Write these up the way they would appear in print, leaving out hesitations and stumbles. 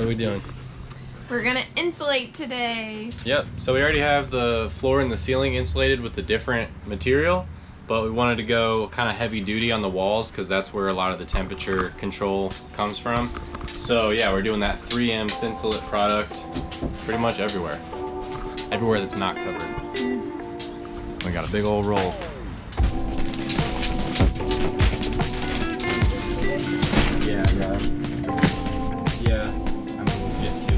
What are we doing? We're gonna insulate today. Yep, so we already have the floor and the ceiling insulated with the different material, but we wanted to go kind of heavy duty on the walls because that's where a lot of the temperature control comes from. So yeah, we're doing that 3M Thinsulate product pretty much everywhere. Everywhere that's not covered. We got a big old roll. Yeah, I got it. Yeah, I'm gonna get to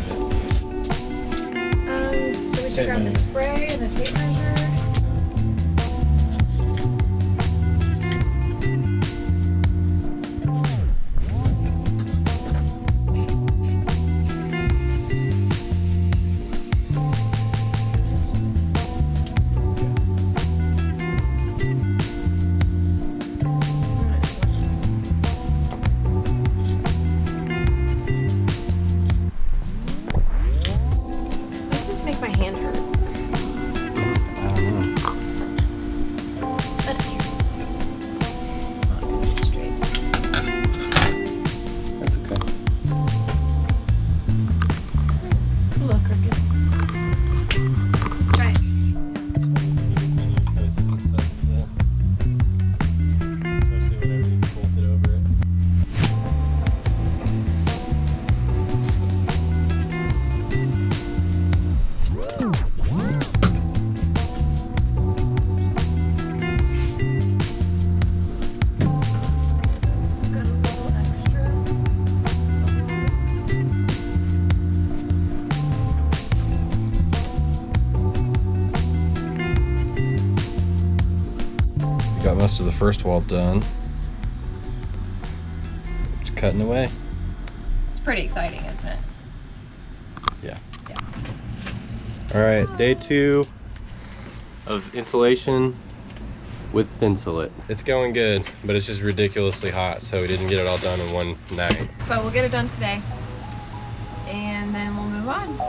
it. So we should grab the spray and the tape measure. Make my hand hurt. I don't know. That's true. Not good straight. That's okay. It's a little crooked. Let's try it. Especially when everything's bolted over it. Got most of the first wall done. Just cutting away. It's pretty exciting, isn't it? Yeah. Yeah. All right, day 2 of insulation with Thinsulate. It's going good, but it's just ridiculously hot, so we didn't get it all done in one night. But we'll get it done today. And then we'll move on.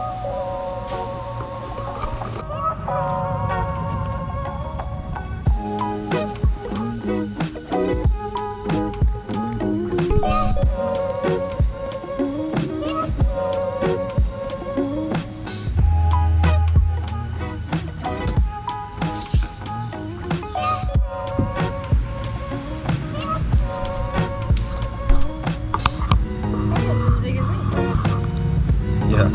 Almost as big as me. Yeah.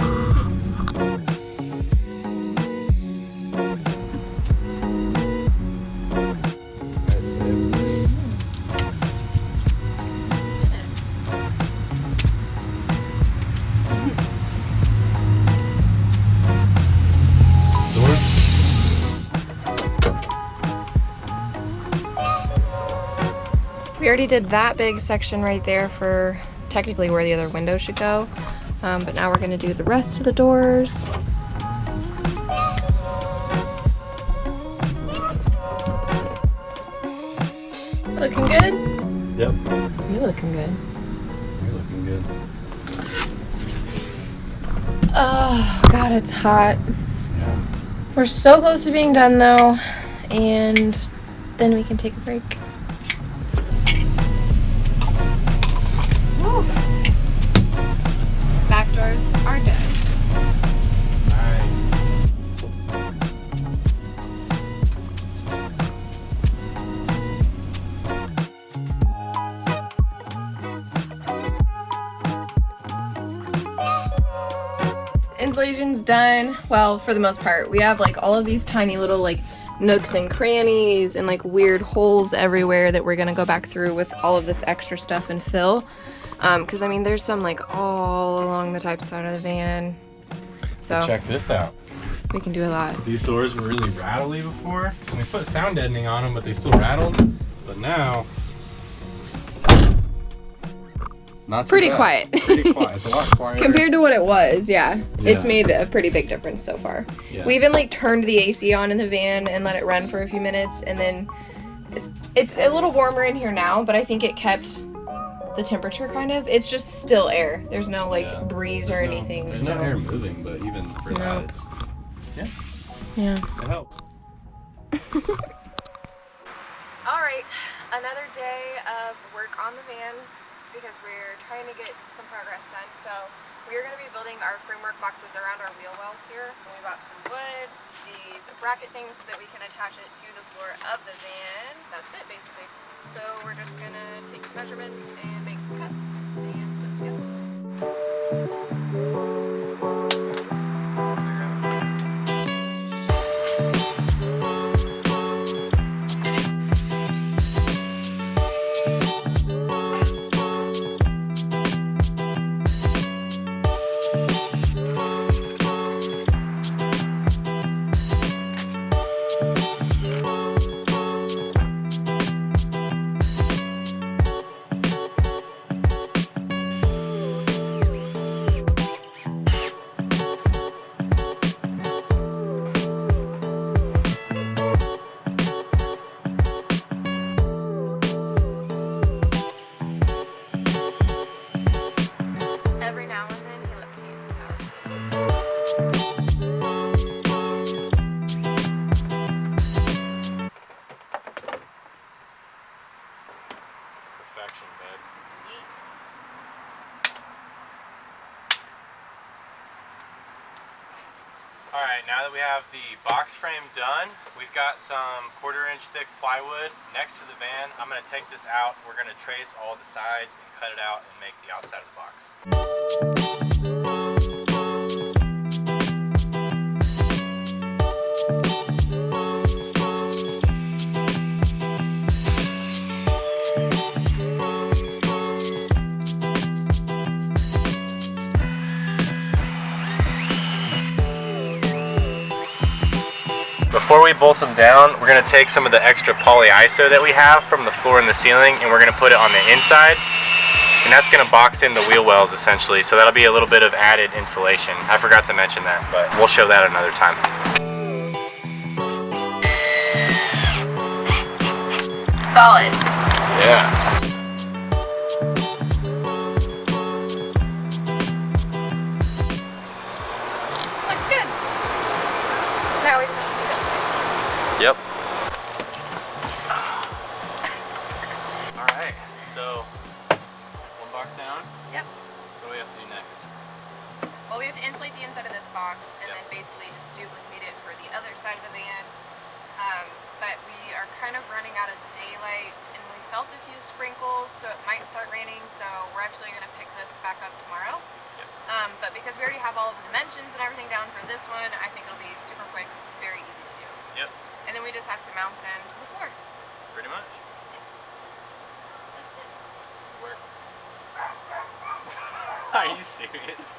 We already did that big section right there for technically where the other window should go. But now we're gonna do the rest of the doors. Looking good? Yep. You're looking good. You're looking good. Oh, God, it's hot. Yeah. We're so close to being done though, and then we can take a break. Woo. Back doors are done. Insulation's done. Well, for the most part. We have like all of these tiny little like nooks and crannies and like weird holes everywhere that we're gonna go back through with all of this extra stuff and fill. Because I mean there's some like all along the type side of the van. So Check this out. we can do a lot. These doors were really rattly before. And we put sound deadening on them, but they still rattled. But now, not too Pretty bad. quiet. Pretty quiet. It's a lot quieter. Compared to what it was, yeah. It's Yeah. made a pretty big difference so far. Yeah. We even like turned the AC on in the van and let it run for a few minutes, and then it's a little warmer in here now, but I think it kept the temperature kind of. It's just still air. There's no like breeze or anything. There's no air moving, but even for that, it's Yeah. it helped. All right, another day of work on the van because we're trying to get some progress done. So we're going to be building our framework boxes around our wheel wells here. We bought some wood, these bracket things so that we can attach it to the floor of the van. That's it basically. So we're just going to take some measurements and make some cuts and put it together. Perfection, babe. Yeet. Alright, now that we have the box frame done, we've got some 1/4 inch thick plywood next to the van. I'm going to take this out, we're going to trace all the sides and cut it out and make the outside of the box. Before we bolt them down, we're going to take some of the extra polyiso that we have from the floor and the ceiling, and we're going to put it on the inside, and that's going to box in the wheel wells essentially, so that'll be a little bit of added insulation. I forgot to mention that, but we'll show that another time. Solid. Yeah. Looks good. Now we just have to do this. Yep. Alright, so one box down. Yep. What do we have to do next? Well, we have to insulate the inside of this box and Yep. then basically just duplicate it for the other side of the van. But we are kind of running out of daylight and we felt a few sprinkles, so it might start raining, so we're actually going to pick this back up tomorrow. Yep. But because we already have all of the dimensions and everything down for this one, I think it'll be super quick, very easy to do. Yep. And then we just have to mount them to the floor. Pretty much. That's it. Where? Are you serious?